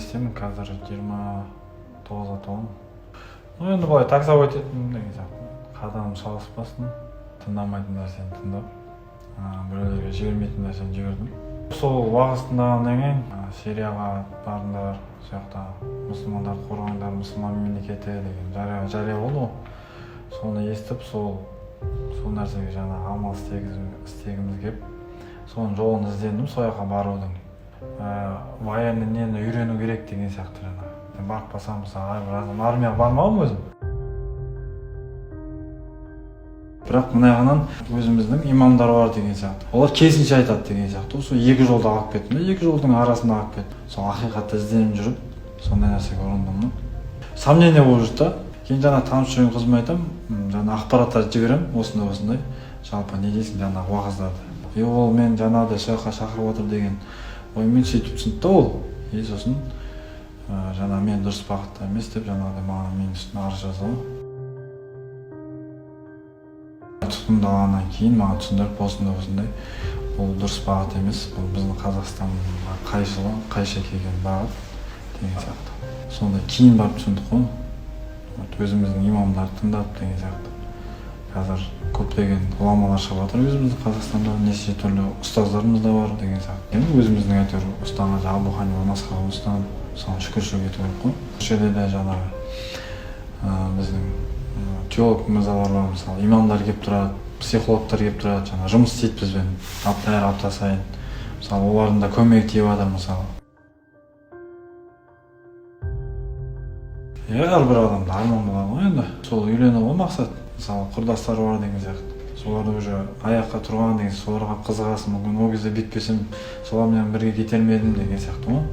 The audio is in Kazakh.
істеймін, қазір 29-ға толдым. Енді былай таксовать еттім деген сияқты. Қадамым шалыспасын, тыңдамайтын нәрсені тыңдап, біреулерге жібермейтін нәрсені жібердім. Сол уағыз тыңдағаннан кейін Сирияға бардыңдар, сол жақта мұсылмандарды қорғаңдар, мұсылман мемлекеті деген жария болды ғой. Соны естіп, сол нәрсеге жаңағы амал істегіміз келіп, соның жолын іздендім, сол жаққа барудың. Военный нені үйрену керек деген сияқты жаңағы. Барып басам, мысалы, армияға бармауым өзім. Бірақ мына жағынан өзіміздің имамдар бар деген сияқты. Олар керісінше айтады деген сияқты. Сол екі жолды алып кеттім, екі жолдың арасында алып кеттім. Сол ақиқатты ізденіп жүріп, сондай нәрсеге ұрындым. Сомнение болып жүрді да. Кейін жаңа таныс жүрген қызыма айтамын, жаңа ақпараттарды жіберемін, осындай. Жалпы не дейсің жаңағы уағыздарды. Ол мен жаңағыдай сол жаққа шақырып отыр деген оймен сөйтіп түсінді да ол. Сосын жаңа мен дұрыс бағытта емес деп жаңағыдай маған менің үстіне арыз жазды. Тұтқындалғаннан кейін маған түсіндіріп осындай бұл дұрыс бағыт емес, бұл біздің Қазақстанға қайшы келген бағыт деген сияқты. Сондай кейін барып түсіндік қой. Өзіміздің имамдарды тыңдап деген сияқты. Қазір көптеген ғұламалар шығып жатыр өзіміздің Қазақстанда, неше түрлі ұстаздарымыз да бар деген сияқты. Өзіміздің әйтеуір ұстаған Абу Ханифа Масхабын ұстаған, соған шүкіршілік ету керек қой. Осы жерде де жаңағы біздің теолог мырзалар бар, мысалы, имамдар келіп тұрады, психологтар келіп тұрады, жаңағы жұмыс істейді бізбен әр апта сайын. Мысалы, олардың да көмегі тиіп жатыр, мысалы. Әрбір адамда арман болады ғой енді. Сол үйлену ғой мақсат. Мысалы, құрдастары бар деген сияқты. Соларды уже аяққа тұрған деген, соларға қызығасың, мүмкін ол кезде бүйтпесем, солармен бірге кетер ме едім деген сияқты ғой.